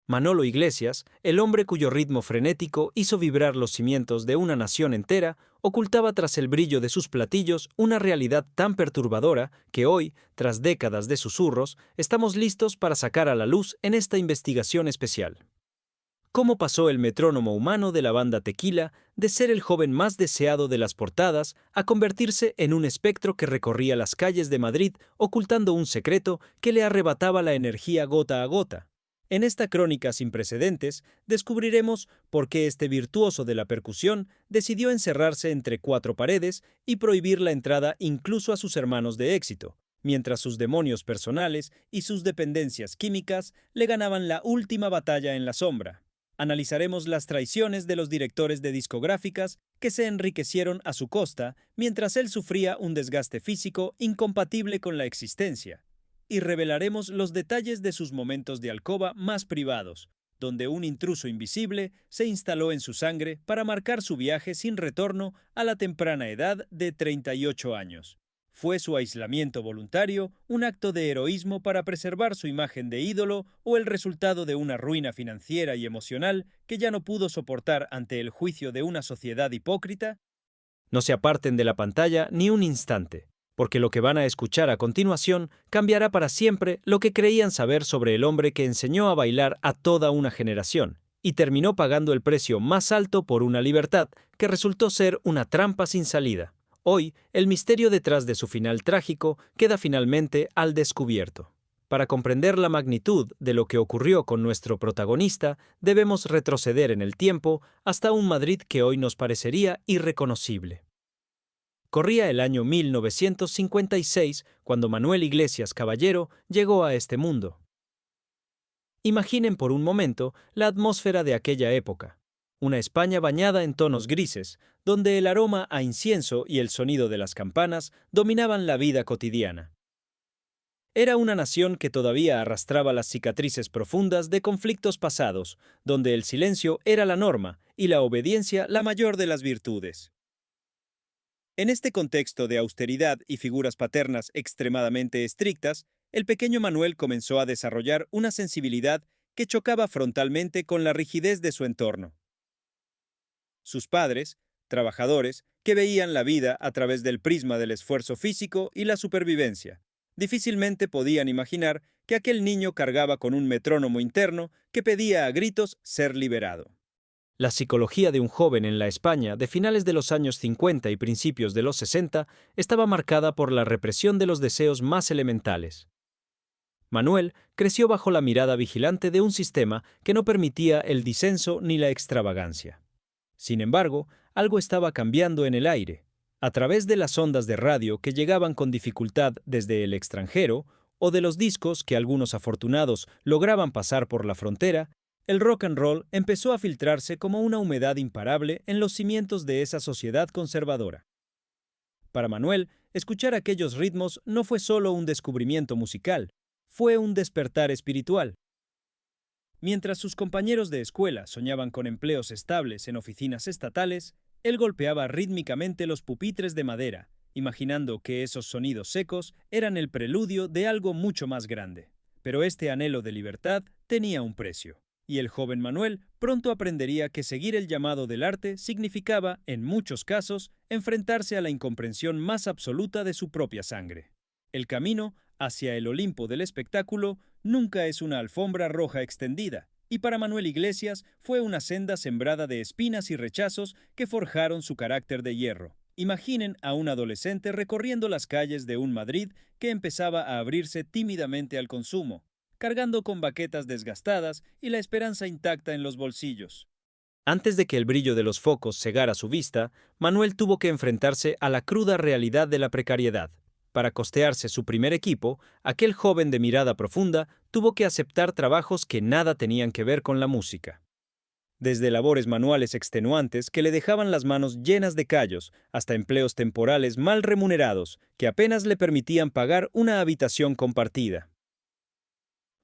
Manolo Iglesias, el hombre cuyo ritmo frenético hizo vibrar los cimientos de una nación entera, ocultaba tras el brillo de sus platillos una realidad tan perturbadora que hoy, tras décadas de susurros, estamos listos para sacar a la luz en esta investigación especial. ¿Cómo pasó el metrónomo humano de la banda Tequila de ser el joven más deseado de las portadas a convertirse en un espectro que recorría las calles de Madrid ocultando un secreto que le arrebataba la energía gota a gota? En esta crónica sin precedentes, descubriremos por qué este virtuoso de la percusión decidió encerrarse entre cuatro paredes y prohibir la entrada incluso a sus hermanos de éxito, mientras sus demonios personales y sus dependencias químicas le ganaban la última batalla en la sombra. Analizaremos las traiciones de los directores de discográficas que se enriquecieron a su costa mientras él sufría un desgaste físico incompatible con la existencia. Y revelaremos los detalles de sus momentos de alcoba más privados, donde un intruso invisible se instaló en su sangre para marcar su viaje sin retorno a la temprana edad de 38 años. ¿Fue su aislamiento voluntario un acto de heroísmo para preservar su imagen de ídolo o el resultado de una ruina financiera y emocional que ya no pudo soportar ante el juicio de una sociedad hipócrita? No se aparten de la pantalla ni un instante, porque lo que van a escuchar a continuación cambiará para siempre lo que creían saber sobre el hombre que enseñó a bailar a toda una generación y terminó pagando el precio más alto por una libertad que resultó ser una trampa sin salida. Hoy, el misterio detrás de su final trágico queda finalmente al descubierto. Para comprender la magnitud de lo que ocurrió con nuestro protagonista, debemos retroceder en el tiempo hasta un Madrid que hoy nos parecería irreconocible. Corría el año 1956 cuando Manuel Iglesias Caballero llegó a este mundo. Imaginen por un momento la atmósfera de aquella época. Una España bañada en tonos grises, donde el aroma a incienso y el sonido de las campanas dominaban la vida cotidiana. Era una nación que todavía arrastraba las cicatrices profundas de conflictos pasados, donde el silencio era la norma y la obediencia la mayor de las virtudes. En este contexto de austeridad y figuras paternas extremadamente estrictas, el pequeño Manuel comenzó a desarrollar una sensibilidad que chocaba frontalmente con la rigidez de su entorno. Sus padres, trabajadores, que veían la vida a través del prisma del esfuerzo físico y la supervivencia, difícilmente podían imaginar que aquel niño cargaba con un metrónomo interno que pedía a gritos ser liberado. La psicología de un joven en la España de finales de los años 50 y principios de los 60 estaba marcada por la represión de los deseos más elementales. Manuel creció bajo la mirada vigilante de un sistema que no permitía el disenso ni la extravagancia. Sin embargo, algo estaba cambiando en el aire. A través de las ondas de radio que llegaban con dificultad desde el extranjero, o de los discos que algunos afortunados lograban pasar por la frontera, el rock and roll empezó a filtrarse como una humedad imparable en los cimientos de esa sociedad conservadora. Para Manuel, escuchar aquellos ritmos no fue solo un descubrimiento musical, fue un despertar espiritual. Mientras sus compañeros de escuela soñaban con empleos estables en oficinas estatales, él golpeaba rítmicamente los pupitres de madera, imaginando que esos sonidos secos eran el preludio de algo mucho más grande. Pero este anhelo de libertad tenía un precio. Y el joven Manuel pronto aprendería que seguir el llamado del arte significaba, en muchos casos, enfrentarse a la incomprensión más absoluta de su propia sangre. El camino hacia el Olimpo del espectáculo nunca es una alfombra roja extendida, y para Manuel Iglesias fue una senda sembrada de espinas y rechazos que forjaron su carácter de hierro. Imaginen a un adolescente recorriendo las calles de un Madrid que empezaba a abrirse tímidamente al consumo, cargando con baquetas desgastadas y la esperanza intacta en los bolsillos. Antes de que el brillo de los focos cegara su vista, Manuel tuvo que enfrentarse a la cruda realidad de la precariedad. Para costearse su primer equipo, aquel joven de mirada profunda tuvo que aceptar trabajos que nada tenían que ver con la música. Desde labores manuales extenuantes que le dejaban las manos llenas de callos, hasta empleos temporales mal remunerados que apenas le permitían pagar una habitación compartida.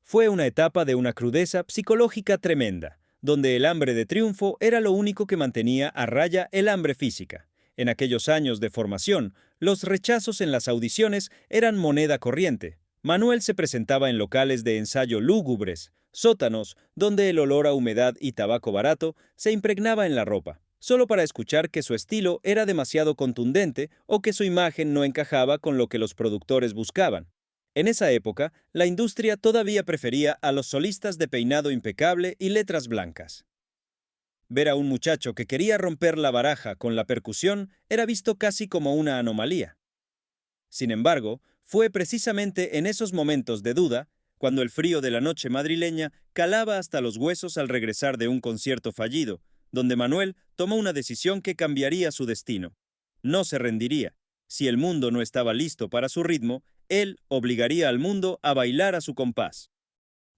Fue una etapa de una crudeza psicológica tremenda, donde el hambre de triunfo era lo único que mantenía a raya el hambre física. En aquellos años de formación, los rechazos en las audiciones eran moneda corriente. Manuel se presentaba en locales de ensayo lúgubres, sótanos donde el olor a humedad y tabaco barato se impregnaba en la ropa, solo para escuchar que su estilo era demasiado contundente o que su imagen no encajaba con lo que los productores buscaban. En esa época, la industria todavía prefería a los solistas de peinado impecable y letras blancas. Ver a un muchacho que quería romper la baraja con la percusión era visto casi como una anomalía. Sin embargo, fue precisamente en esos momentos de duda, cuando el frío de la noche madrileña calaba hasta los huesos al regresar de un concierto fallido, donde Manuel tomó una decisión que cambiaría su destino. No se rendiría. Si el mundo no estaba listo para su ritmo, él obligaría al mundo a bailar a su compás.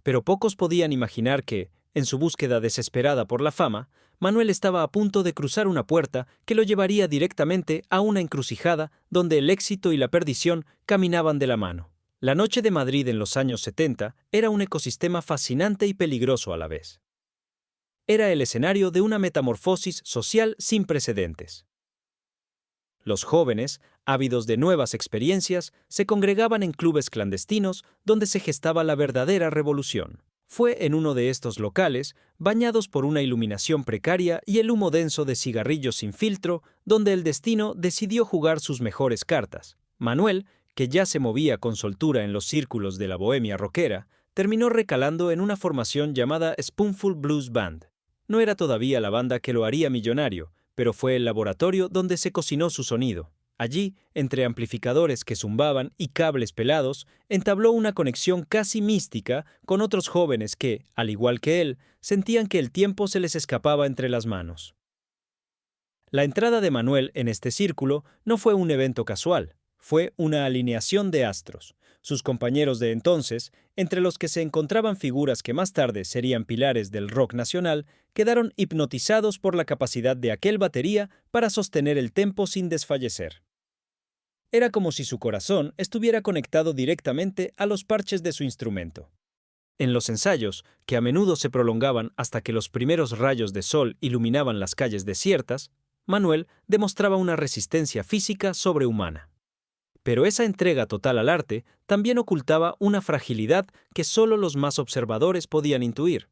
Pero pocos podían imaginar que, en su búsqueda desesperada por la fama, Manuel estaba a punto de cruzar una puerta que lo llevaría directamente a una encrucijada donde el éxito y la perdición caminaban de la mano. La noche de Madrid en los años 70 era un ecosistema fascinante y peligroso a la vez. Era el escenario de una metamorfosis social sin precedentes. Los jóvenes, ávidos de nuevas experiencias, se congregaban en clubes clandestinos donde se gestaba la verdadera revolución. Fue en uno de estos locales, bañados por una iluminación precaria y el humo denso de cigarrillos sin filtro, donde el destino decidió jugar sus mejores cartas. Manuel, que ya se movía con soltura en los círculos de la bohemia rockera, terminó recalando en una formación llamada Spoonful Blues Band. No era todavía la banda que lo haría millonario, pero fue el laboratorio donde se cocinó su sonido. Allí, entre amplificadores que zumbaban y cables pelados, entabló una conexión casi mística con otros jóvenes que, al igual que él, sentían que el tiempo se les escapaba entre las manos. La entrada de Manuel en este círculo no fue un evento casual, fue una alineación de astros. Sus compañeros de entonces, entre los que se encontraban figuras que más tarde serían pilares del rock nacional, quedaron hipnotizados por la capacidad de aquel batería para sostener el tempo sin desfallecer. Era como si su corazón estuviera conectado directamente a los parches de su instrumento. En los ensayos, que a menudo se prolongaban hasta que los primeros rayos de sol iluminaban las calles desiertas, Manuel demostraba una resistencia física sobrehumana. Pero esa entrega total al arte también ocultaba una fragilidad que solo los más observadores podían intuir.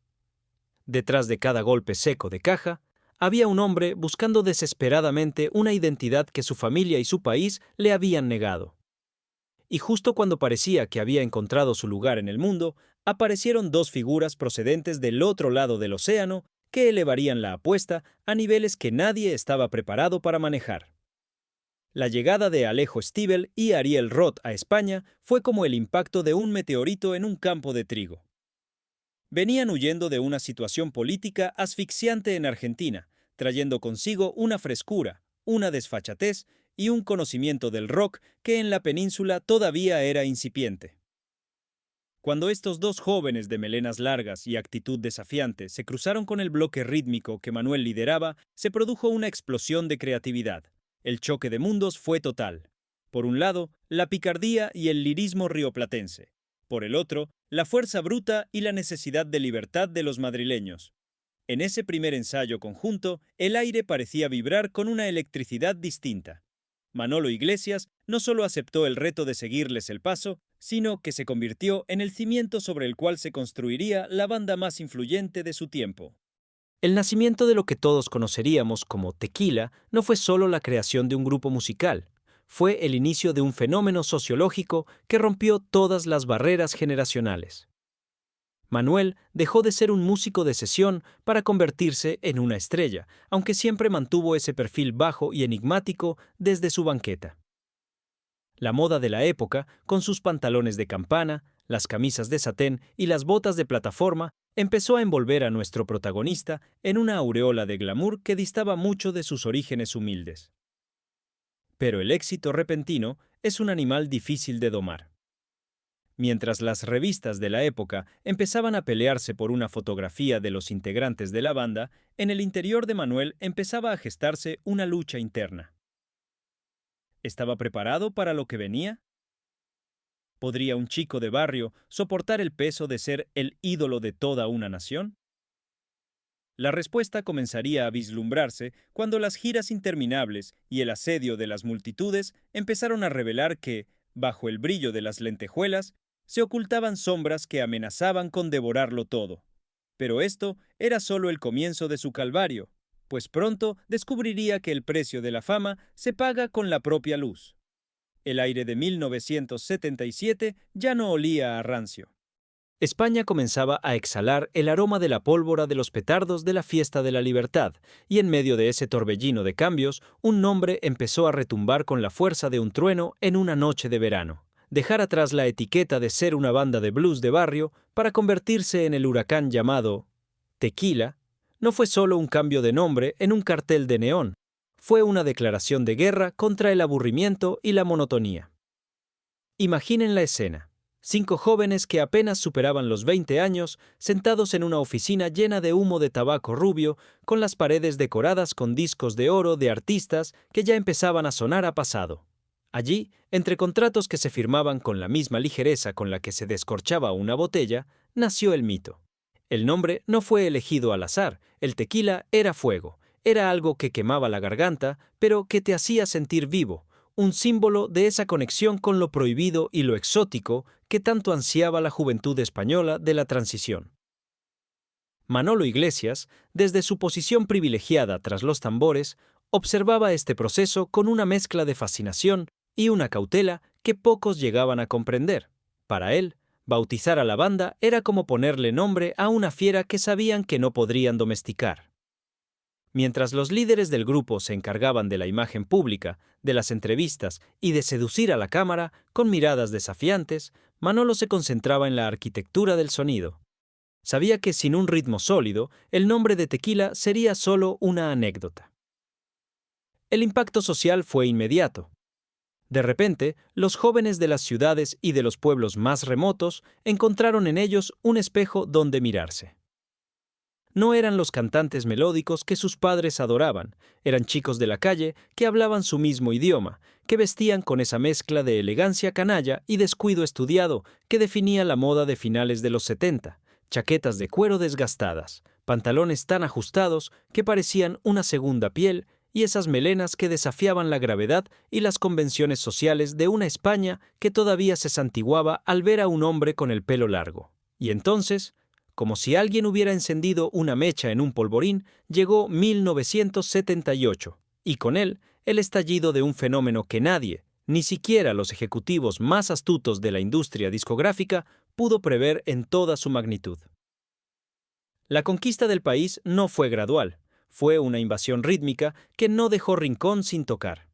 Detrás de cada golpe seco de caja, había un hombre buscando desesperadamente una identidad que su familia y su país le habían negado. Y justo cuando parecía que había encontrado su lugar en el mundo, aparecieron dos figuras procedentes del otro lado del océano que elevarían la apuesta a niveles que nadie estaba preparado para manejar. La llegada de Alejo Stivel y Ariel Roth a España fue como el impacto de un meteorito en un campo de trigo. Venían huyendo de una situación política asfixiante en Argentina, trayendo consigo una frescura, una desfachatez y un conocimiento del rock que en la península todavía era incipiente. Cuando estos dos jóvenes de melenas largas y actitud desafiante se cruzaron con el bloque rítmico que Manuel lideraba, se produjo una explosión de creatividad. El choque de mundos fue total. Por un lado, la picardía y el lirismo rioplatense. Por el otro, la fuerza bruta y la necesidad de libertad de los madrileños. En ese primer ensayo conjunto, el aire parecía vibrar con una electricidad distinta. Manolo Iglesias no solo aceptó el reto de seguirles el paso, sino que se convirtió en el cimiento sobre el cual se construiría la banda más influyente de su tiempo. El nacimiento de lo que todos conoceríamos como Tequila no fue solo la creación de un grupo musical, fue el inicio de un fenómeno sociológico que rompió todas las barreras generacionales. Manuel dejó de ser un músico de sesión para convertirse en una estrella, aunque siempre mantuvo ese perfil bajo y enigmático desde su banqueta. La moda de la época, con sus pantalones de campana, las camisas de satén y las botas de plataforma, empezó a envolver a nuestro protagonista en una aureola de glamour que distaba mucho de sus orígenes humildes. Pero el éxito repentino es un animal difícil de domar. Mientras las revistas de la época empezaban a pelearse por una fotografía de los integrantes de la banda, en el interior de Manuel empezaba a gestarse una lucha interna. ¿Estaba preparado para lo que venía? ¿Podría un chico de barrio soportar el peso de ser el ídolo de toda una nación? La respuesta comenzaría a vislumbrarse cuando las giras interminables y el asedio de las multitudes empezaron a revelar que, bajo el brillo de las lentejuelas, Se ocultaban sombras que amenazaban con devorarlo todo. Pero esto era solo el comienzo de su calvario, pues pronto descubriría que el precio de la fama se paga con la propia luz. El aire de 1977 ya no olía a rancio. España comenzaba a exhalar el aroma de la pólvora de los petardos de la Fiesta de la Libertad, y en medio de ese torbellino de cambios, un nombre empezó a retumbar con la fuerza de un trueno en una noche de verano. Dejar atrás la etiqueta de ser una banda de blues de barrio para convertirse en el huracán llamado Tequila, no fue solo un cambio de nombre en un cartel de neón, fue una declaración de guerra contra el aburrimiento y la monotonía. Imaginen la escena. 5 jóvenes que apenas superaban los 20 años, sentados en una oficina llena de humo de tabaco rubio, con las paredes decoradas con discos de oro de artistas que ya empezaban a sonar a pasado. Allí, entre contratos que se firmaban con la misma ligereza con la que se descorchaba una botella, nació el mito. El nombre no fue elegido al azar, el tequila era fuego, era algo que quemaba la garganta, pero que te hacía sentir vivo, un símbolo de esa conexión con lo prohibido y lo exótico que tanto ansiaba la juventud española de la transición. Manolo Iglesias, desde su posición privilegiada tras los tambores, observaba este proceso con una mezcla de fascinación y una cautela que pocos llegaban a comprender. Para él, bautizar a la banda era como ponerle nombre a una fiera que sabían que no podrían domesticar. Mientras los líderes del grupo se encargaban de la imagen pública, de las entrevistas y de seducir a la cámara con miradas desafiantes, Manolo se concentraba en la arquitectura del sonido. Sabía que sin un ritmo sólido, el nombre de Tequila sería solo una anécdota. El impacto social fue inmediato. De repente, los jóvenes de las ciudades y de los pueblos más remotos encontraron en ellos un espejo donde mirarse. No eran los cantantes melódicos que sus padres adoraban, eran chicos de la calle que hablaban su mismo idioma, que vestían con esa mezcla de elegancia canalla y descuido estudiado que definía la moda de finales de los 70, chaquetas de cuero desgastadas, pantalones tan ajustados que parecían una segunda piel y esas melenas que desafiaban la gravedad y las convenciones sociales de una España que todavía se santiguaba al ver a un hombre con el pelo largo. Y entonces, como si alguien hubiera encendido una mecha en un polvorín, llegó 1978, y con él el estallido de un fenómeno que nadie, ni siquiera los ejecutivos más astutos de la industria discográfica, pudo prever en toda su magnitud. La conquista del país no fue gradual, fue una invasión rítmica que no dejó rincón sin tocar.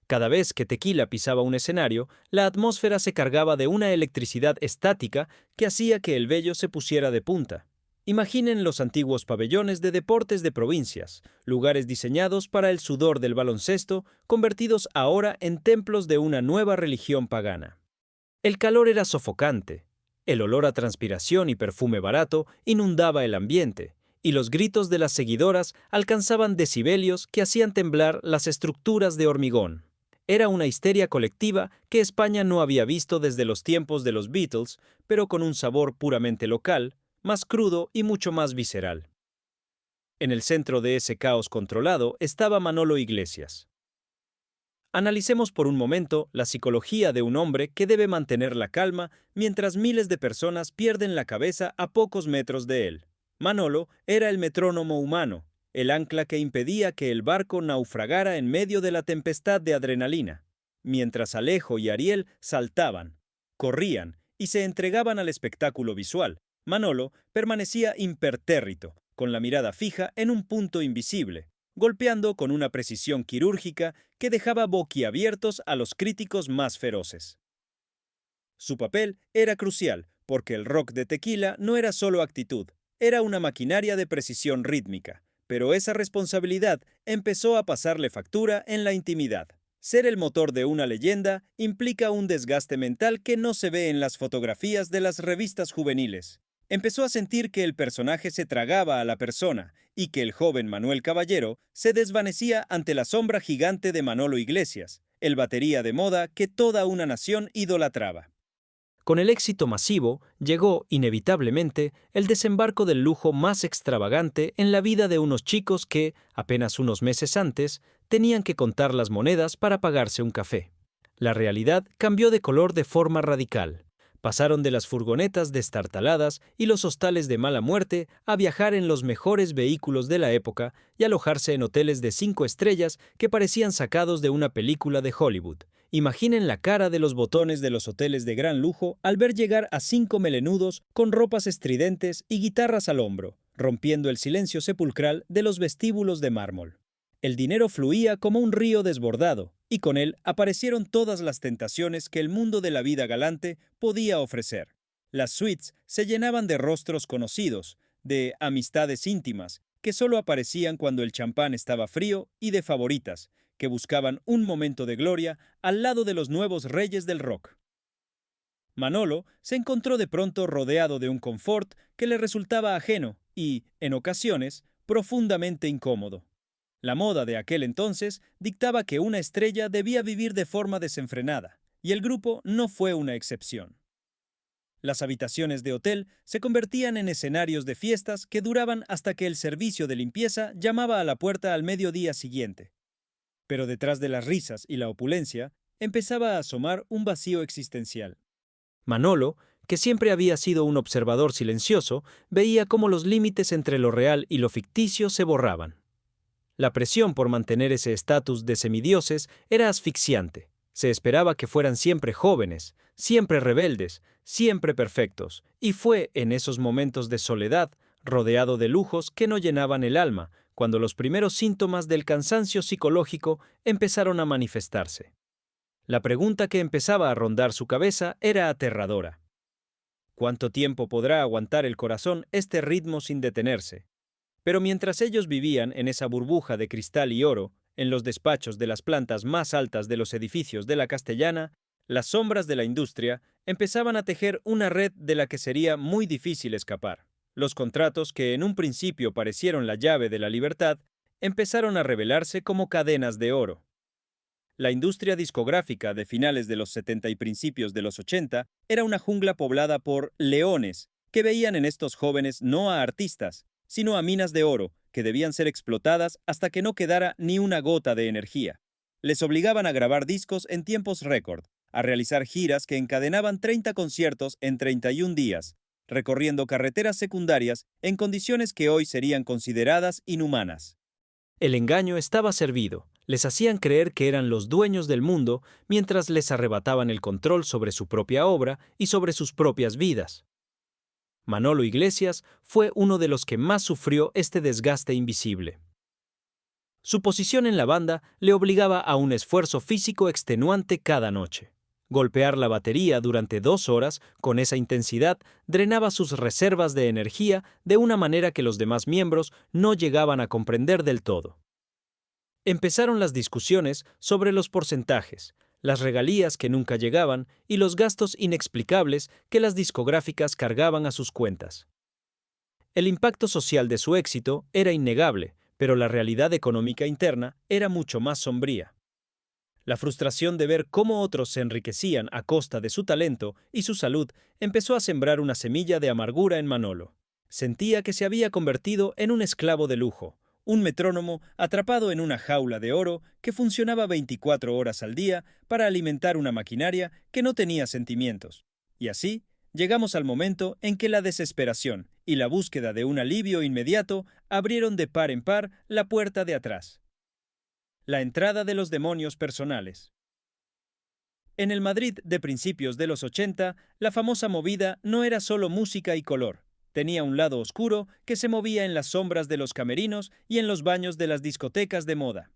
Cada vez que Tequila pisaba un escenario, la atmósfera se cargaba de una electricidad estática que hacía que el vello se pusiera de punta. Imaginen los antiguos pabellones de deportes de provincias, lugares diseñados para el sudor del baloncesto, convertidos ahora en templos de una nueva religión pagana. El calor era sofocante, el olor a transpiración y perfume barato inundaba el ambiente, y los gritos de las seguidoras alcanzaban decibelios que hacían temblar las estructuras de hormigón. Era una histeria colectiva que España no había visto desde los tiempos de los Beatles, pero con un sabor puramente local, más crudo y mucho más visceral. En el centro de ese caos controlado estaba Manolo Iglesias. Analicemos por un momento la psicología de un hombre que debe mantener la calma mientras miles de personas pierden la cabeza a pocos metros de él. Manolo era el metrónomo humano, el ancla que impedía que el barco naufragara en medio de la tempestad de adrenalina, mientras Alejo y Ariel saltaban, corrían y se entregaban al espectáculo visual. Manolo permanecía impertérrito, con la mirada fija en un punto invisible, golpeando con una precisión quirúrgica que dejaba boquiabiertos a los críticos más feroces. Su papel era crucial, porque el rock de Tequila no era solo actitud, era una maquinaria de precisión rítmica. Pero esa responsabilidad empezó a pasarle factura en la intimidad. Ser el motor de una leyenda implica un desgaste mental que no se ve en las fotografías de las revistas juveniles. Empezó a sentir que el personaje se tragaba a la persona y que el joven Manuel Caballero se desvanecía ante la sombra gigante de Manolo Iglesias, el batería de moda que toda una nación idolatraba. Con el éxito masivo, llegó, inevitablemente, el desembarco del lujo más extravagante en la vida de unos chicos que, apenas unos meses antes, tenían que contar las monedas para pagarse un café. La realidad cambió de color de forma radical. Pasaron de las furgonetas destartaladas y los hostales de mala muerte a viajar en los mejores vehículos de la época y alojarse en hoteles de 5 estrellas que parecían sacados de una película de Hollywood. Imaginen la cara de los botones de los hoteles de gran lujo al ver llegar a 5 melenudos con ropas estridentes y guitarras al hombro, rompiendo el silencio sepulcral de los vestíbulos de mármol. El dinero fluía como un río desbordado, y con él aparecieron todas las tentaciones que el mundo de la vida galante podía ofrecer. Las suites se llenaban de rostros conocidos, de amistades íntimas, que solo aparecían cuando el champán estaba frío, y de favoritas, que buscaban un momento de gloria al lado de los nuevos reyes del rock. Manolo se encontró de pronto rodeado de un confort que le resultaba ajeno y, en ocasiones, profundamente incómodo. La moda de aquel entonces dictaba que una estrella debía vivir de forma desenfrenada, y el grupo no fue una excepción. Las habitaciones de hotel se convertían en escenarios de fiestas que duraban hasta que el servicio de limpieza llamaba a la puerta al mediodía siguiente. Pero detrás de las risas y la opulencia empezaba a asomar un vacío existencial. Manolo, que siempre había sido un observador silencioso, veía cómo los límites entre lo real y lo ficticio se borraban. La presión por mantener ese estatus de semidioses era asfixiante. Se esperaba que fueran siempre jóvenes, siempre rebeldes, siempre perfectos, y fue en esos momentos de soledad, rodeado de lujos que no llenaban el alma, cuando los primeros síntomas del cansancio psicológico empezaron a manifestarse. La pregunta que empezaba a rondar su cabeza era aterradora. ¿Cuánto tiempo podrá aguantar el corazón este ritmo sin detenerse? Pero mientras ellos vivían en esa burbuja de cristal y oro, en los despachos de las plantas más altas de los edificios de la Castellana, las sombras de la industria empezaban a tejer una red de la que sería muy difícil escapar. Los contratos que en un principio parecieron la llave de la libertad, empezaron a revelarse como cadenas de oro. La industria discográfica de finales de los 70 y principios de los 80 era una jungla poblada por leones que veían en estos jóvenes no a artistas, sino a minas de oro, que debían ser explotadas hasta que no quedara ni una gota de energía. Les obligaban a grabar discos en tiempos récord, a realizar giras que encadenaban 30 conciertos en 31 días, recorriendo carreteras secundarias en condiciones que hoy serían consideradas inhumanas. El engaño estaba servido. Les hacían creer que eran los dueños del mundo mientras les arrebataban el control sobre su propia obra y sobre sus propias vidas. Manolo Iglesias fue uno de los que más sufrió este desgaste invisible. Su posición en la banda le obligaba a un esfuerzo físico extenuante cada noche. Golpear la batería durante 2 horas con esa intensidad drenaba sus reservas de energía de una manera que los demás miembros no llegaban a comprender del todo. Empezaron las discusiones sobre los porcentajes, las regalías que nunca llegaban y los gastos inexplicables que las discográficas cargaban a sus cuentas. El impacto social de su éxito era innegable, pero la realidad económica interna era mucho más sombría. La frustración de ver cómo otros se enriquecían a costa de su talento y su salud empezó a sembrar una semilla de amargura en Manolo. Sentía que se había convertido en un esclavo de lujo, un metrónomo atrapado en una jaula de oro que funcionaba 24 horas al día para alimentar una maquinaria que no tenía sentimientos. Y así, llegamos al momento en que la desesperación y la búsqueda de un alivio inmediato abrieron de par en par la puerta de atrás. La entrada de los demonios personales. En el Madrid de principios de los 80, la famosa movida no era solo música y color. Tenía un lado oscuro que se movía en las sombras de los camerinos y en los baños de las discotecas de moda.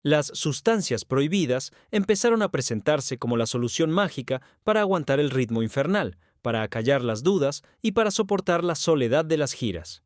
Las sustancias prohibidas empezaron a presentarse como la solución mágica para aguantar el ritmo infernal, para acallar las dudas y para soportar la soledad de las giras.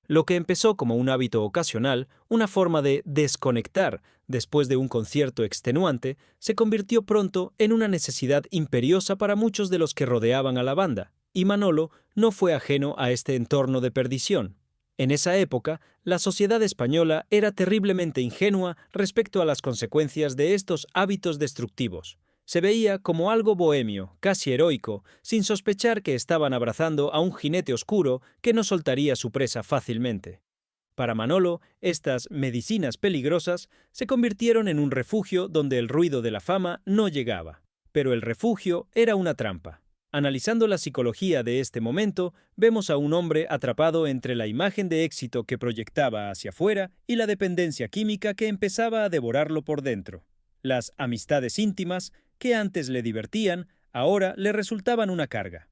Lo que empezó como un hábito ocasional, una forma de desconectar después de un concierto extenuante, se convirtió pronto en una necesidad imperiosa para muchos de los que rodeaban a la banda, y Manolo no fue ajeno a este entorno de perdición. En esa época, la sociedad española era terriblemente ingenua respecto a las consecuencias de estos hábitos destructivos. Se veía como algo bohemio, casi heroico, sin sospechar que estaban abrazando a un jinete oscuro que no soltaría su presa fácilmente. Para Manolo, estas medicinas peligrosas se convirtieron en un refugio donde el ruido de la fama no llegaba. Pero el refugio era una trampa. Analizando la psicología de este momento, vemos a un hombre atrapado entre la imagen de éxito que proyectaba hacia afuera y la dependencia química que empezaba a devorarlo por dentro. Las amistades íntimas, que antes le divertían, ahora le resultaban una carga.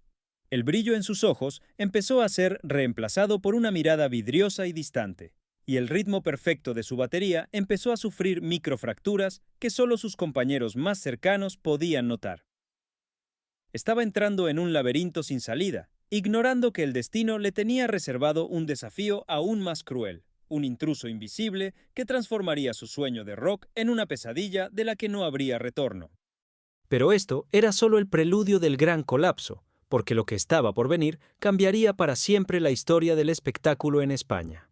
El brillo en sus ojos empezó a ser reemplazado por una mirada vidriosa y distante, y el ritmo perfecto de su batería empezó a sufrir microfracturas que solo sus compañeros más cercanos podían notar. Estaba entrando en un laberinto sin salida, ignorando que el destino le tenía reservado un desafío aún más cruel, un intruso invisible que transformaría su sueño de rock en una pesadilla de la que no habría retorno. Pero esto era solo el preludio del gran colapso, porque lo que estaba por venir cambiaría para siempre la historia del espectáculo en España.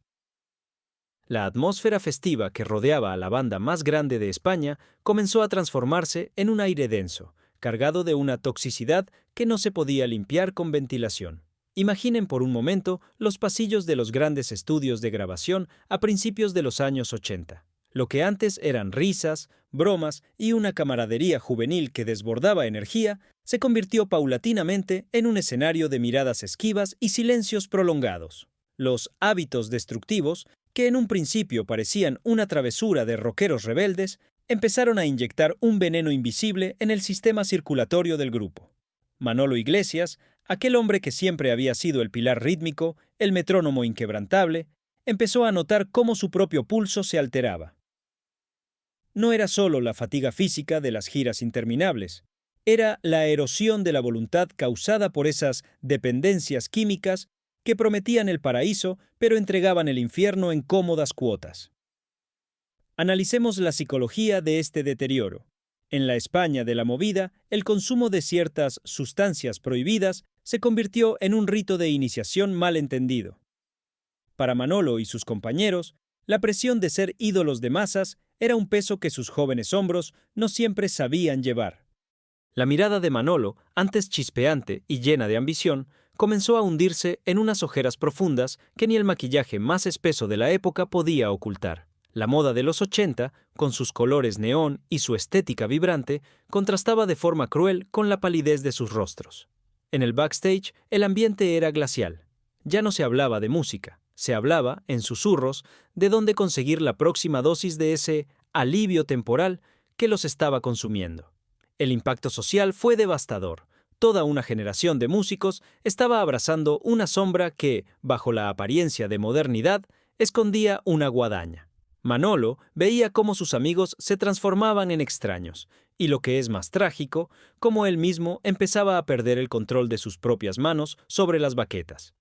La atmósfera festiva que rodeaba a la banda más grande de España comenzó a transformarse en un aire denso, cargado de una toxicidad que no se podía limpiar con ventilación. Imaginen por un momento los pasillos de los grandes estudios de grabación a principios de los años 80. Lo que antes eran risas, bromas y una camaradería juvenil que desbordaba energía, se convirtió paulatinamente en un escenario de miradas esquivas y silencios prolongados. Los hábitos destructivos, que en un principio parecían una travesura de rockeros rebeldes, empezaron a inyectar un veneno invisible en el sistema circulatorio del grupo. Manolo Iglesias, aquel hombre que siempre había sido el pilar rítmico, el metrónomo inquebrantable, empezó a notar cómo su propio pulso se alteraba. No era solo la fatiga física de las giras interminables, era la erosión de la voluntad causada por esas dependencias químicas que prometían el paraíso pero entregaban el infierno en cómodas cuotas. Analicemos la psicología de este deterioro. En la España de la movida, el consumo de ciertas sustancias prohibidas se convirtió en un rito de iniciación mal entendido. Para Manolo y sus compañeros, la presión de ser ídolos de masas era un peso que sus jóvenes hombros no siempre sabían llevar. La mirada de Manolo, antes chispeante y llena de ambición, comenzó a hundirse en unas ojeras profundas que ni el maquillaje más espeso de la época podía ocultar. La moda de los 80, con sus colores neón y su estética vibrante, contrastaba de forma cruel con la palidez de sus rostros. En el backstage, el ambiente era glacial. Ya no se hablaba de música, se hablaba, en susurros, de dónde conseguir la próxima dosis de ese alivio temporal que los estaba consumiendo. El impacto social fue devastador. Toda una generación de músicos estaba abrazando una sombra que, bajo la apariencia de modernidad, escondía una guadaña. Manolo veía cómo sus amigos se transformaban en extraños, y lo que es más trágico, cómo él mismo empezaba a perder el control de sus propias manos sobre las baquetas.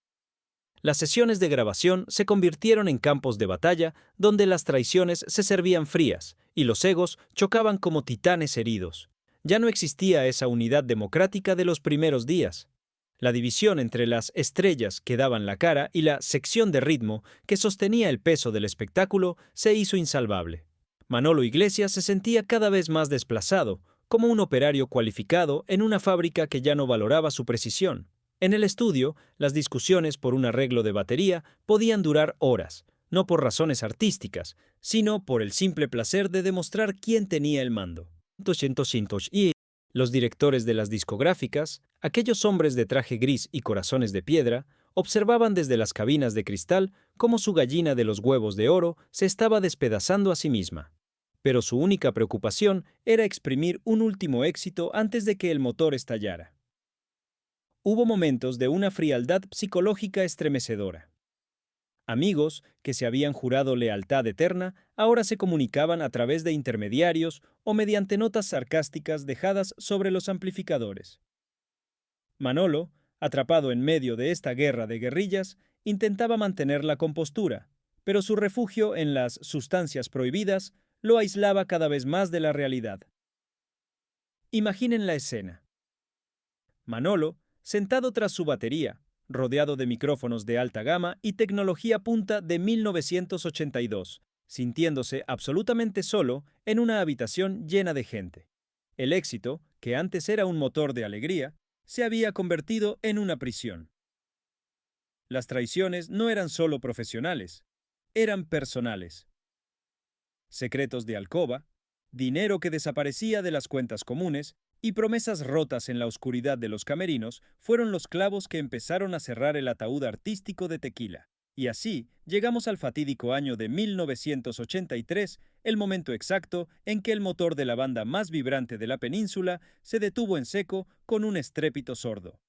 Las sesiones de grabación se convirtieron en campos de batalla donde las traiciones se servían frías y los egos chocaban como titanes heridos. Ya no existía esa unidad democrática de los primeros días. La división entre las estrellas que daban la cara y la sección de ritmo que sostenía el peso del espectáculo se hizo insalvable. Manolo Iglesias se sentía cada vez más desplazado, como un operario cualificado en una fábrica que ya no valoraba su precisión. En el estudio, las discusiones por un arreglo de batería podían durar horas, no por razones artísticas, sino por el simple placer de demostrar quién tenía el mando. Y los directores de las discográficas, aquellos hombres de traje gris y corazones de piedra, observaban desde las cabinas de cristal cómo su gallina de los huevos de oro se estaba despedazando a sí misma. Pero su única preocupación era exprimir un último éxito antes de que el motor estallara. Hubo momentos de una frialdad psicológica estremecedora. Amigos que se habían jurado lealtad eterna ahora se comunicaban a través de intermediarios o mediante notas sarcásticas dejadas sobre los amplificadores. Manolo, atrapado en medio de esta guerra de guerrillas, intentaba mantener la compostura, pero su refugio en las sustancias prohibidas lo aislaba cada vez más de la realidad. Imaginen la escena. Manolo, sentado tras su batería, rodeado de micrófonos de alta gama y tecnología punta de 1982, sintiéndose absolutamente solo en una habitación llena de gente. El éxito, que antes era un motor de alegría, se había convertido en una prisión. Las traiciones no eran solo profesionales, eran personales. Secretos de alcoba, dinero que desaparecía de las cuentas comunes Y promesas rotas en la oscuridad de los camerinos fueron los clavos que empezaron a cerrar el ataúd artístico de Tequila. Y así llegamos al fatídico año de 1983, el momento exacto en que el motor de la banda más vibrante de la península se detuvo en seco con un estrépito sordo.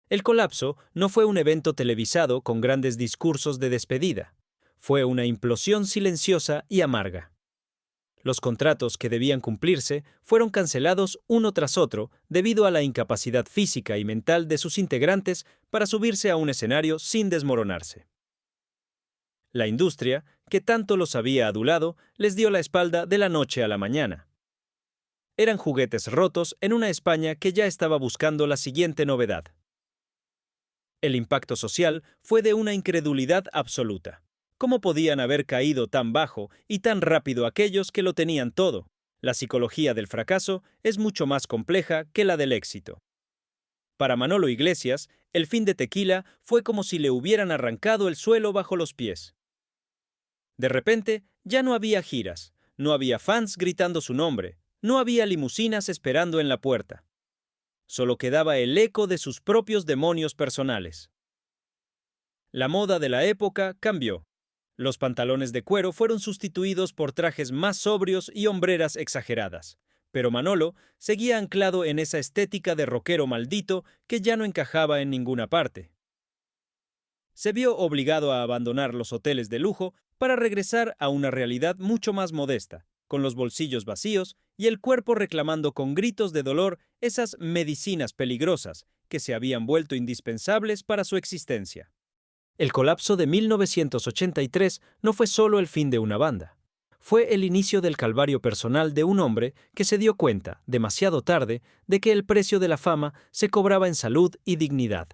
El colapso no fue un evento televisado con grandes discursos de despedida. Fue una implosión silenciosa y amarga. Los contratos que debían cumplirse fueron cancelados uno tras otro debido a la incapacidad física y mental de sus integrantes para subirse a un escenario sin desmoronarse. La industria, que tanto los había adulado, les dio la espalda de la noche a la mañana. Eran juguetes rotos en una España que ya estaba buscando la siguiente novedad. El impacto social fue de una incredulidad absoluta. ¿Cómo podían haber caído tan bajo y tan rápido aquellos que lo tenían todo? La psicología del fracaso es mucho más compleja que la del éxito. Para Manolo Iglesias, el fin de Tequila fue como si le hubieran arrancado el suelo bajo los pies. De repente, ya no había giras, no había fans gritando su nombre, no había limusinas esperando en la puerta. Solo quedaba el eco de sus propios demonios personales. La moda de la época cambió. Los pantalones de cuero fueron sustituidos por trajes más sobrios y hombreras exageradas, pero Manolo seguía anclado en esa estética de rockero maldito que ya no encajaba en ninguna parte. Se vio obligado a abandonar los hoteles de lujo para regresar a una realidad mucho más modesta, con los bolsillos vacíos y el cuerpo reclamando con gritos de dolor esas medicinas peligrosas que se habían vuelto indispensables para su existencia. El colapso de 1983 no fue solo el fin de una banda. Fue el inicio del calvario personal de un hombre que se dio cuenta, demasiado tarde, de que el precio de la fama se cobraba en salud y dignidad.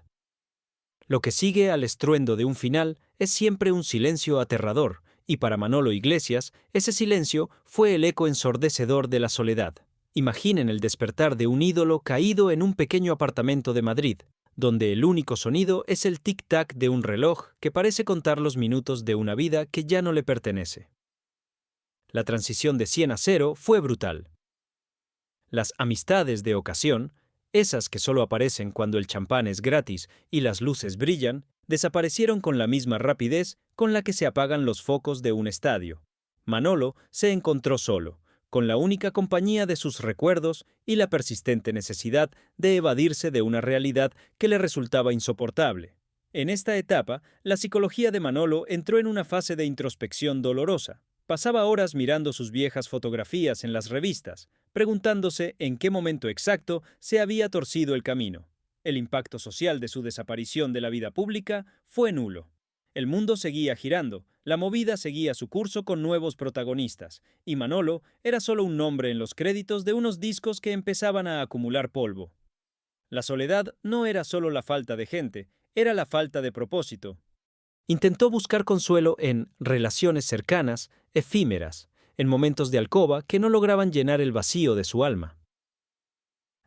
Lo que sigue al estruendo de un final es siempre un silencio aterrador, y para Manolo Iglesias, ese silencio fue el eco ensordecedor de la soledad. Imaginen el despertar de un ídolo caído en un pequeño apartamento de Madrid, donde el único sonido es el tic-tac de un reloj que parece contar los minutos de una vida que ya no le pertenece. La transición de 100 a 0 fue brutal. Las amistades de ocasión, esas que solo aparecen cuando el champán es gratis y las luces brillan, desaparecieron con la misma rapidez con la que se apagan los focos de un estadio. Manolo se encontró solo, con la única compañía de sus recuerdos y la persistente necesidad de evadirse de una realidad que le resultaba insoportable. En esta etapa, la psicología de Manolo entró en una fase de introspección dolorosa. Pasaba horas mirando sus viejas fotografías en las revistas, preguntándose en qué momento exacto se había torcido el camino. El impacto social de su desaparición de la vida pública fue nulo. El mundo seguía girando, la movida seguía su curso con nuevos protagonistas, y Manolo era solo un nombre en los créditos de unos discos que empezaban a acumular polvo. La soledad no era solo la falta de gente, era la falta de propósito. Intentó buscar consuelo en relaciones cercanas, efímeras, en momentos de alcoba que no lograban llenar el vacío de su alma.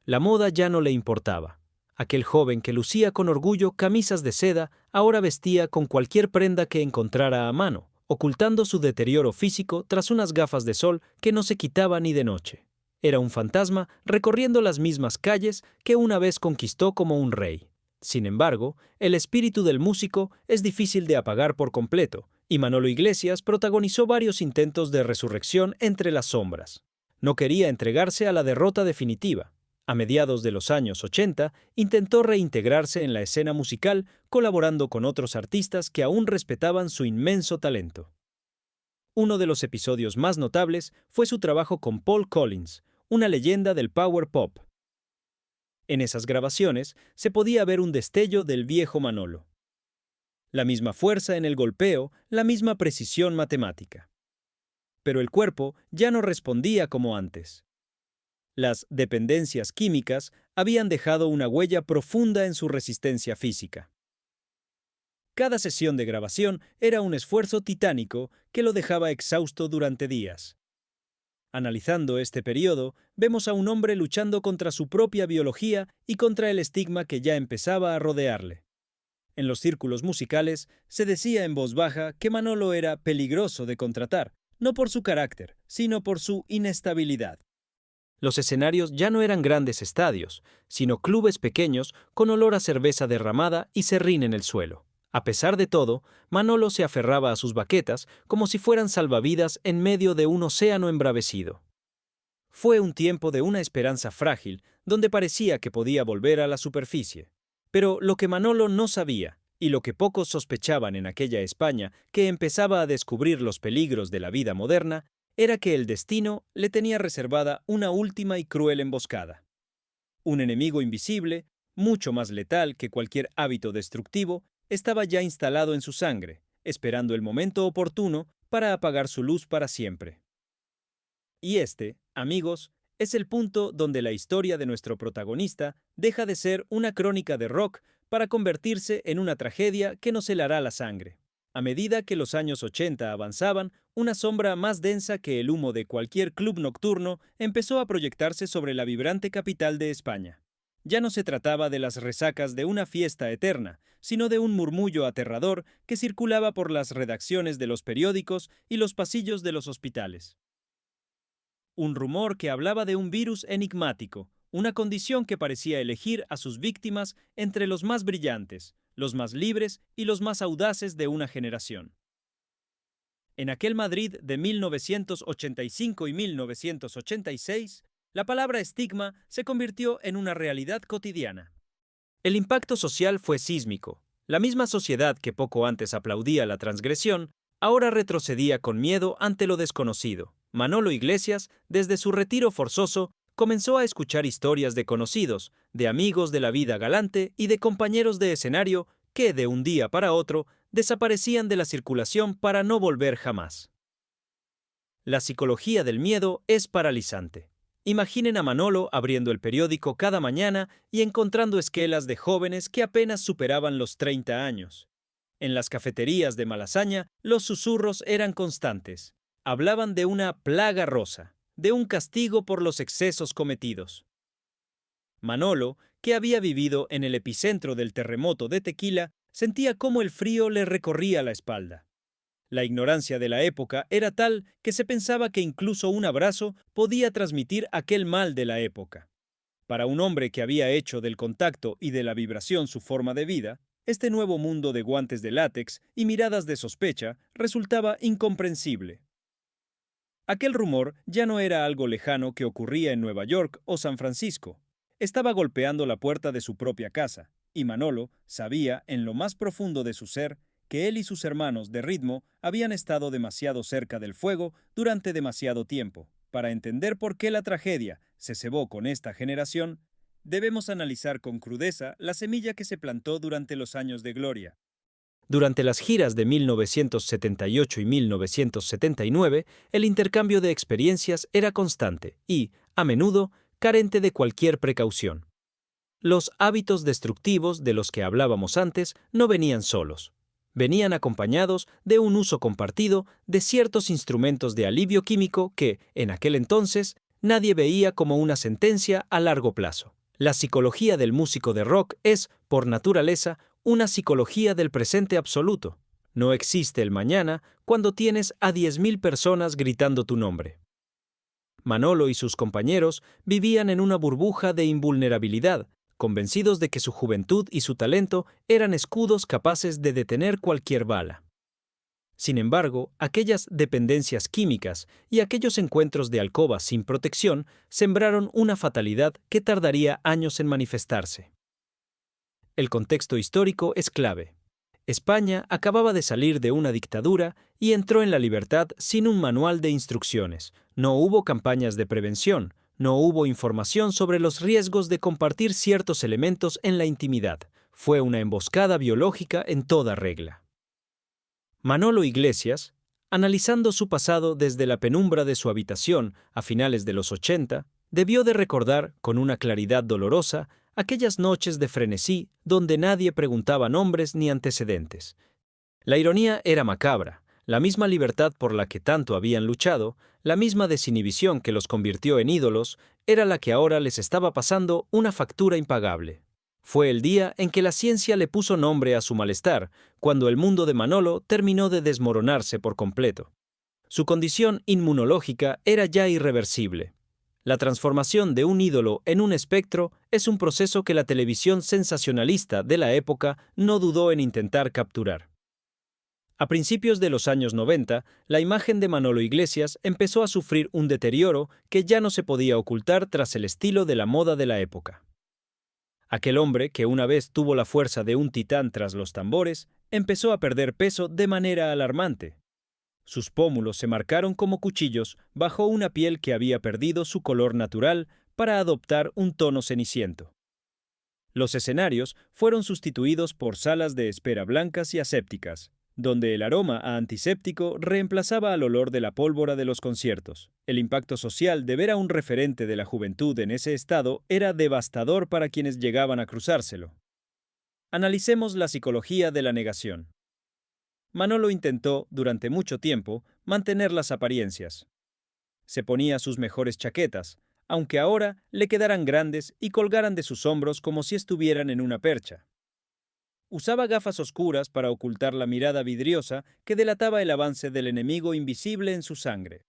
La moda ya no le importaba. Aquel joven que lucía con orgullo camisas de seda ahora vestía con cualquier prenda que encontrara a mano, ocultando su deterioro físico tras unas gafas de sol que no se quitaba ni de noche. Era un fantasma recorriendo las mismas calles que una vez conquistó como un rey. Sin embargo, el espíritu del músico es difícil de apagar por completo, y Manolo Iglesias protagonizó varios intentos de resurrección entre las sombras. No quería entregarse a la derrota definitiva. A mediados de los años 80, intentó reintegrarse en la escena musical, colaborando con otros artistas que aún respetaban su inmenso talento. Uno de los episodios más notables fue su trabajo con Paul Collins, una leyenda del power pop. En esas grabaciones se podía ver un destello del viejo Manolo. La misma fuerza en el golpeo, la misma precisión matemática. Pero el cuerpo ya no respondía como antes. Las dependencias químicas habían dejado una huella profunda en su resistencia física. Cada sesión de grabación era un esfuerzo titánico que lo dejaba exhausto durante días. Analizando este periodo, vemos a un hombre luchando contra su propia biología y contra el estigma que ya empezaba a rodearle. En los círculos musicales se decía en voz baja que Manolo era peligroso de contratar, no por su carácter, sino por su inestabilidad. Los escenarios ya no eran grandes estadios, sino clubes pequeños con olor a cerveza derramada y serrín en el suelo. A pesar de todo, Manolo se aferraba a sus baquetas como si fueran salvavidas en medio de un océano embravecido. Fue un tiempo de una esperanza frágil, donde parecía que podía volver a la superficie. Pero lo que Manolo no sabía, y lo que pocos sospechaban en aquella España que empezaba a descubrir los peligros de la vida moderna, era que el destino le tenía reservada una última y cruel emboscada. Un enemigo invisible, mucho más letal que cualquier hábito destructivo, estaba ya instalado en su sangre, esperando el momento oportuno para apagar su luz para siempre. Y este, amigos, es el punto donde la historia de nuestro protagonista deja de ser una crónica de rock para convertirse en una tragedia que nos helará la sangre. A medida que los años 80 avanzaban, una sombra más densa que el humo de cualquier club nocturno empezó a proyectarse sobre la vibrante capital de España. Ya no se trataba de las resacas de una fiesta eterna, sino de un murmullo aterrador que circulaba por las redacciones de los periódicos y los pasillos de los hospitales. Un rumor que hablaba de un virus enigmático, una condición que parecía elegir a sus víctimas entre los más brillantes, los más libres y los más audaces de una generación. En aquel Madrid de 1985 y 1986, la palabra estigma se convirtió en una realidad cotidiana. El impacto social fue sísmico. La misma sociedad que poco antes aplaudía la transgresión, ahora retrocedía con miedo ante lo desconocido. Manolo Iglesias, desde su retiro forzoso, comenzó a escuchar historias de conocidos, de amigos de la vida galante y de compañeros de escenario que, de un día para otro, desaparecían de la circulación para no volver jamás. La psicología del miedo es paralizante. Imaginen a Manolo abriendo el periódico cada mañana y encontrando esquelas de jóvenes que apenas superaban los 30 años. En las cafeterías de Malasaña, los susurros eran constantes. Hablaban de una plaga rosa, de un castigo por los excesos cometidos. Manolo, que había vivido en el epicentro del terremoto de Tequila, sentía cómo el frío le recorría la espalda. La ignorancia de la época era tal que se pensaba que incluso un abrazo podía transmitir aquel mal de la época. Para un hombre que había hecho del contacto y de la vibración su forma de vida, este nuevo mundo de guantes de látex y miradas de sospecha resultaba incomprensible. Aquel rumor ya no era algo lejano que ocurría en Nueva York o San Francisco. Estaba golpeando la puerta de su propia casa, y Manolo sabía en lo más profundo de su ser que él y sus hermanos de ritmo habían estado demasiado cerca del fuego durante demasiado tiempo. Para entender por qué la tragedia se cebó con esta generación, debemos analizar con crudeza la semilla que se plantó durante los años de gloria. Durante las giras de 1978 y 1979, el intercambio de experiencias era constante y, a menudo, carente de cualquier precaución. Los hábitos destructivos de los que hablábamos antes no venían solos. Venían acompañados de un uso compartido de ciertos instrumentos de alivio químico que, en aquel entonces, nadie veía como una sentencia a largo plazo. La psicología del músico de rock es, por naturaleza, una psicología del presente absoluto. No existe el mañana cuando tienes a 10.000 personas gritando tu nombre. Manolo y sus compañeros vivían en una burbuja de invulnerabilidad, convencidos de que su juventud y su talento eran escudos capaces de detener cualquier bala. Sin embargo, aquellas dependencias químicas y aquellos encuentros de alcoba sin protección sembraron una fatalidad que tardaría años en manifestarse. El contexto histórico es clave. España acababa de salir de una dictadura y entró en la libertad sin un manual de instrucciones. No hubo campañas de prevención, no hubo información sobre los riesgos de compartir ciertos elementos en la intimidad. Fue una emboscada biológica en toda regla. Manolo Iglesias, analizando su pasado desde la penumbra de su habitación a finales de los 80, debió de recordar, con una claridad dolorosa, aquellas noches de frenesí donde nadie preguntaba nombres ni antecedentes. La ironía era macabra. La misma libertad por la que tanto habían luchado, la misma desinhibición que los convirtió en ídolos, era la que ahora les estaba pasando una factura impagable. Fue el día en que la ciencia le puso nombre a su malestar, cuando el mundo de Manolo terminó de desmoronarse por completo. Su condición inmunológica era ya irreversible. La transformación de un ídolo en un espectro es un proceso que la televisión sensacionalista de la época no dudó en intentar capturar. A principios de los años 90, la imagen de Manolo Iglesias empezó a sufrir un deterioro que ya no se podía ocultar tras el estilo de la moda de la época. Aquel hombre, que una vez tuvo la fuerza de un titán tras los tambores, empezó a perder peso de manera alarmante. Sus pómulos se marcaron como cuchillos bajo una piel que había perdido su color natural para adoptar un tono ceniciento. Los escenarios fueron sustituidos por salas de espera blancas y asépticas, donde el aroma a antiséptico reemplazaba al olor de la pólvora de los conciertos. El impacto social de ver a un referente de la juventud en ese estado era devastador para quienes llegaban a cruzárselo. Analicemos la psicología de la negación. Manolo intentó, durante mucho tiempo, mantener las apariencias. Se ponía sus mejores chaquetas, aunque ahora le quedaran grandes y colgaran de sus hombros como si estuvieran en una percha. Usaba gafas oscuras para ocultar la mirada vidriosa que delataba el avance del enemigo invisible en su sangre.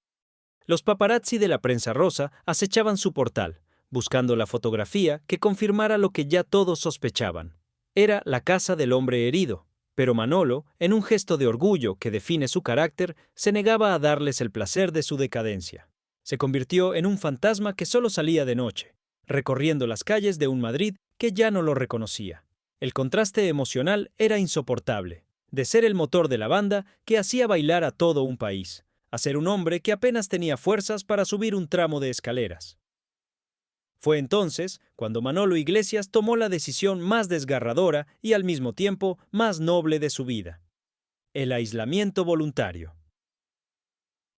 Los paparazzi de la prensa rosa acechaban su portal, buscando la fotografía que confirmara lo que ya todos sospechaban. Era la casa del hombre herido, pero Manolo, en un gesto de orgullo que define su carácter, se negaba a darles el placer de su decadencia. Se convirtió en un fantasma que solo salía de noche, recorriendo las calles de un Madrid que ya no lo reconocía. El contraste emocional era insoportable, de ser el motor de la banda que hacía bailar a todo un país, a ser un hombre que apenas tenía fuerzas para subir un tramo de escaleras. Fue entonces cuando Manolo Iglesias tomó la decisión más desgarradora y al mismo tiempo más noble de su vida: el aislamiento voluntario.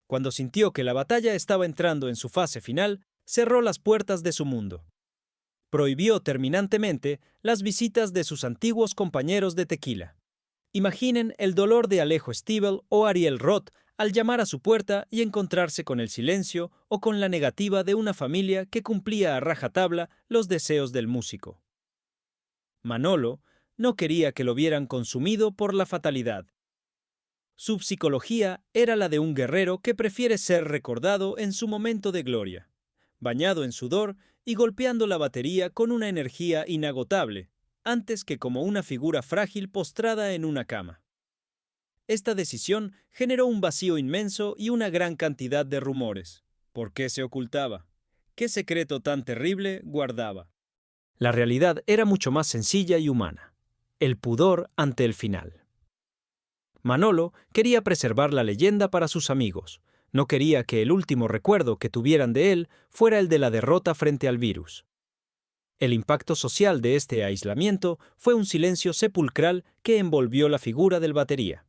Cuando sintió que la batalla estaba entrando en su fase final, cerró las puertas de su mundo. Prohibió terminantemente las visitas de sus antiguos compañeros de tequila. Imaginen el dolor de Alejo Stivel o Ariel Roth al llamar a su puerta y encontrarse con el silencio o con la negativa de una familia que cumplía a rajatabla los deseos del músico. Manolo no quería que lo vieran consumido por la fatalidad. Su psicología era la de un guerrero que prefiere ser recordado en su momento de gloria, bañado en sudor y golpeando la batería con una energía inagotable, antes que como una figura frágil postrada en una cama. Esta decisión generó un vacío inmenso y una gran cantidad de rumores. ¿Por qué se ocultaba? ¿Qué secreto tan terrible guardaba? La realidad era mucho más sencilla y humana: el pudor ante el final. Manolo quería preservar la leyenda para sus amigos. No quería que el último recuerdo que tuvieran de él fuera el de la derrota frente al virus. El impacto social de este aislamiento fue un silencio sepulcral que envolvió la figura del batería.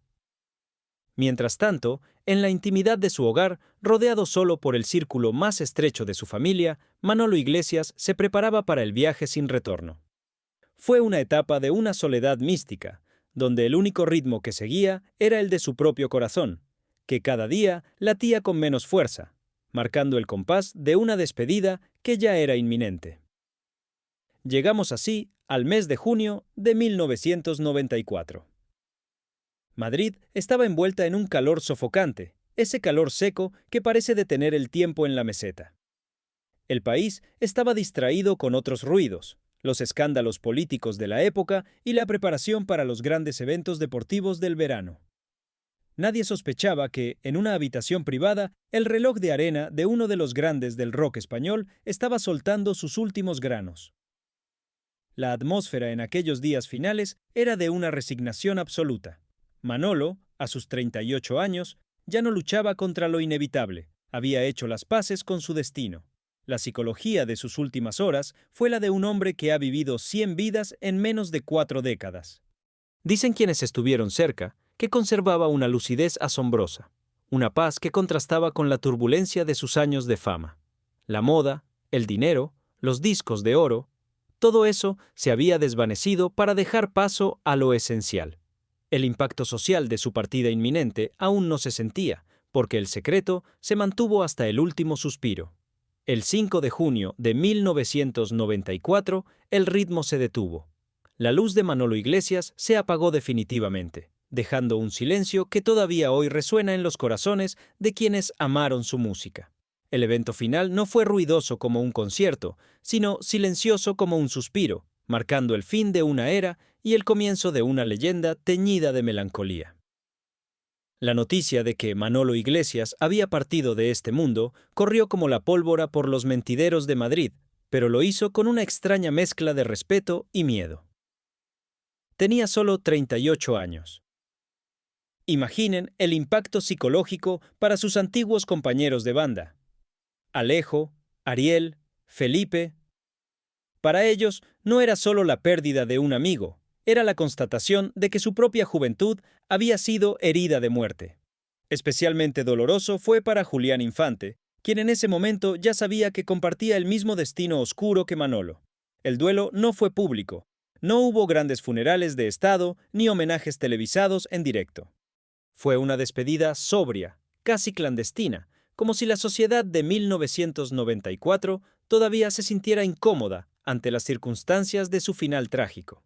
Mientras tanto, en la intimidad de su hogar, rodeado solo por el círculo más estrecho de su familia, Manolo Iglesias se preparaba para el viaje sin retorno. Fue una etapa de una soledad mística, donde el único ritmo que seguía era el de su propio corazón, que cada día latía con menos fuerza, marcando el compás de una despedida que ya era inminente. Llegamos así al mes de junio de 1994. Madrid estaba envuelta en un calor sofocante, ese calor seco que parece detener el tiempo en la meseta. El país estaba distraído con otros ruidos: los escándalos políticos de la época y la preparación para los grandes eventos deportivos del verano. Nadie sospechaba que, en una habitación privada, el reloj de arena de uno de los grandes del rock español estaba soltando sus últimos granos. La atmósfera en aquellos días finales era de una resignación absoluta. Manolo, a sus 38 años, ya no luchaba contra lo inevitable, había hecho las paces con su destino. La psicología de sus últimas horas fue la de un hombre que ha vivido 100 vidas en menos de 4 décadas. Dicen quienes estuvieron cerca que conservaba una lucidez asombrosa, una paz que contrastaba con la turbulencia de sus años de fama. La moda, el dinero, los discos de oro, todo eso se había desvanecido para dejar paso a lo esencial. El impacto social de su partida inminente aún no se sentía, porque el secreto se mantuvo hasta el último suspiro. El 5 de junio de 1994, el ritmo se detuvo. La luz de Manolo Iglesias se apagó definitivamente, dejando un silencio que todavía hoy resuena en los corazones de quienes amaron su música. El evento final no fue ruidoso como un concierto, sino silencioso como un suspiro, marcando el fin de una era y el comienzo de una leyenda teñida de melancolía. La noticia de que Manolo Iglesias había partido de este mundo corrió como la pólvora por los mentideros de Madrid, pero lo hizo con una extraña mezcla de respeto y miedo. Tenía solo 38 años. Imaginen el impacto psicológico para sus antiguos compañeros de banda. Alejo, Ariel, Felipe. Para ellos no era solo la pérdida de un amigo, era la constatación de que su propia juventud había sido herida de muerte. Especialmente doloroso fue para Julián Infante, quien en ese momento ya sabía que compartía el mismo destino oscuro que Manolo. El duelo no fue público, no hubo grandes funerales de Estado ni homenajes televisados en directo. Fue una despedida sobria, casi clandestina, como si la sociedad de 1994 todavía se sintiera incómoda ante las circunstancias de su final trágico.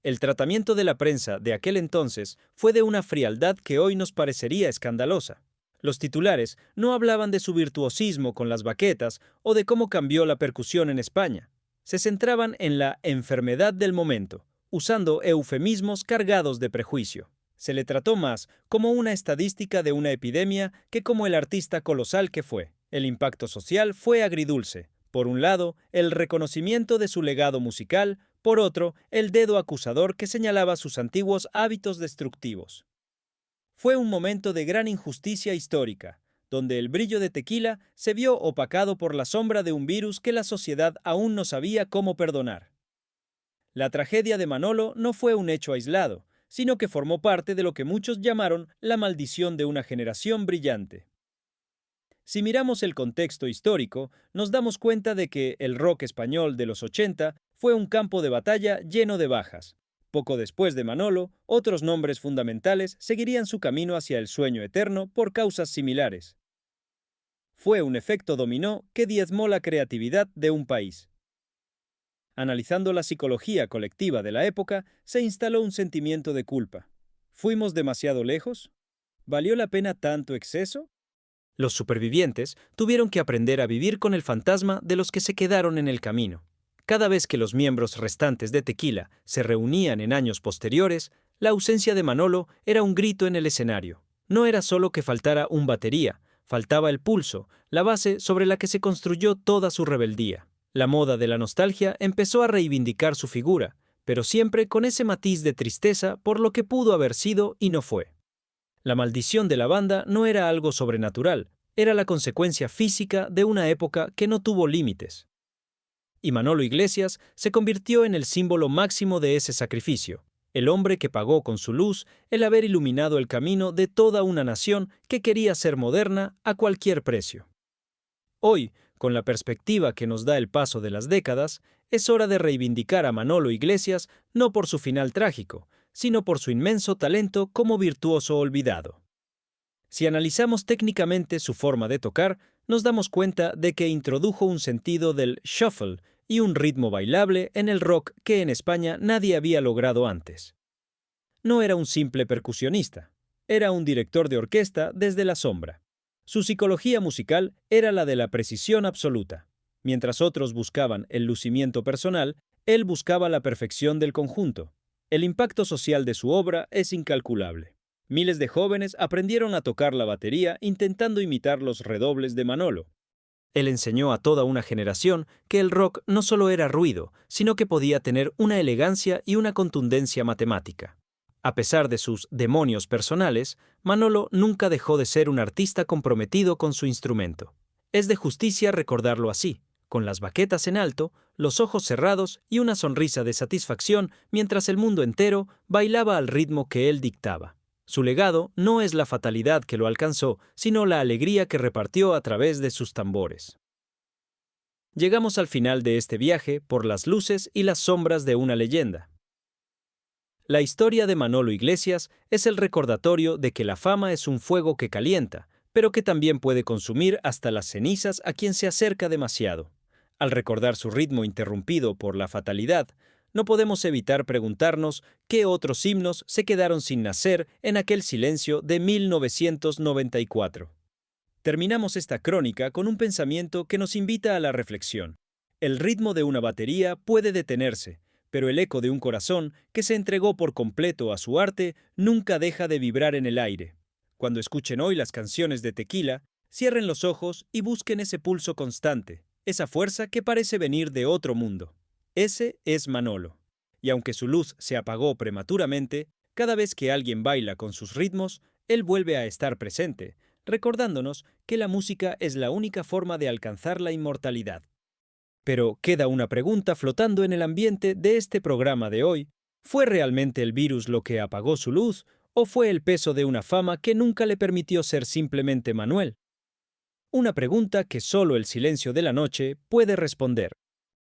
El tratamiento de la prensa de aquel entonces fue de una frialdad que hoy nos parecería escandalosa. Los titulares no hablaban de su virtuosismo con las baquetas o de cómo cambió la percusión en España. Se centraban en la enfermedad del momento, usando eufemismos cargados de prejuicio. Se le trató más como una estadística de una epidemia que como el artista colosal que fue. El impacto social fue agridulce. Por un lado, el reconocimiento de su legado musical, por otro, el dedo acusador que señalaba sus antiguos hábitos destructivos. Fue un momento de gran injusticia histórica, donde el brillo de Tequila se vio opacado por la sombra de un virus que la sociedad aún no sabía cómo perdonar. La tragedia de Manolo no fue un hecho aislado, sino que formó parte de lo que muchos llamaron la maldición de una generación brillante. Si miramos el contexto histórico, nos damos cuenta de que el rock español de los 80 fue un campo de batalla lleno de bajas. Poco después de Manolo, otros nombres fundamentales seguirían su camino hacia el sueño eterno por causas similares. Fue un efecto dominó que diezmó la creatividad de un país. Analizando la psicología colectiva de la época, se instaló un sentimiento de culpa. ¿Fuimos demasiado lejos? ¿Valió la pena tanto exceso? Los supervivientes tuvieron que aprender a vivir con el fantasma de los que se quedaron en el camino. Cada vez que los miembros restantes de Tequila se reunían en años posteriores, la ausencia de Manolo era un grito en el escenario. No era solo que faltara un batería, faltaba el pulso, la base sobre la que se construyó toda su rebeldía. La moda de la nostalgia empezó a reivindicar su figura, pero siempre con ese matiz de tristeza por lo que pudo haber sido y no fue. La maldición de la banda no era algo sobrenatural, era la consecuencia física de una época que no tuvo límites. Y Manolo Iglesias se convirtió en el símbolo máximo de ese sacrificio, el hombre que pagó con su luz el haber iluminado el camino de toda una nación que quería ser moderna a cualquier precio. Hoy, con la perspectiva que nos da el paso de las décadas, es hora de reivindicar a Manolo Iglesias no por su final trágico, sino por su inmenso talento como virtuoso olvidado. Si analizamos técnicamente su forma de tocar, nos damos cuenta de que introdujo un sentido del shuffle y un ritmo bailable en el rock que en España nadie había logrado antes. No era un simple percusionista, era un director de orquesta desde la sombra. Su psicología musical era la de la precisión absoluta. Mientras otros buscaban el lucimiento personal, él buscaba la perfección del conjunto. El impacto social de su obra es incalculable. Miles de jóvenes aprendieron a tocar la batería intentando imitar los redobles de Manolo. Él enseñó a toda una generación que el rock no solo era ruido, sino que podía tener una elegancia y una contundencia matemática. A pesar de sus demonios personales, Manolo nunca dejó de ser un artista comprometido con su instrumento. Es de justicia recordarlo así, con las baquetas en alto, los ojos cerrados y una sonrisa de satisfacción mientras el mundo entero bailaba al ritmo que él dictaba. Su legado no es la fatalidad que lo alcanzó, sino la alegría que repartió a través de sus tambores. Llegamos al final de este viaje por las luces y las sombras de una leyenda. La historia de Manolo Iglesias es el recordatorio de que la fama es un fuego que calienta, pero que también puede consumir hasta las cenizas a quien se acerca demasiado. Al recordar su ritmo interrumpido por la fatalidad, no podemos evitar preguntarnos qué otros himnos se quedaron sin nacer en aquel silencio de 1994. Terminamos esta crónica con un pensamiento que nos invita a la reflexión. El ritmo de una batería puede detenerse, pero el eco de un corazón que se entregó por completo a su arte nunca deja de vibrar en el aire. Cuando escuchen hoy las canciones de Tequila, cierren los ojos y busquen ese pulso constante, esa fuerza que parece venir de otro mundo. Ese es Manolo. Y aunque su luz se apagó prematuramente, cada vez que alguien baila con sus ritmos, él vuelve a estar presente, recordándonos que la música es la única forma de alcanzar la inmortalidad. Pero queda una pregunta flotando en el ambiente de este programa de hoy. ¿Fue realmente el virus lo que apagó su luz o fue el peso de una fama que nunca le permitió ser simplemente Manuel? Una pregunta que solo el silencio de la noche puede responder.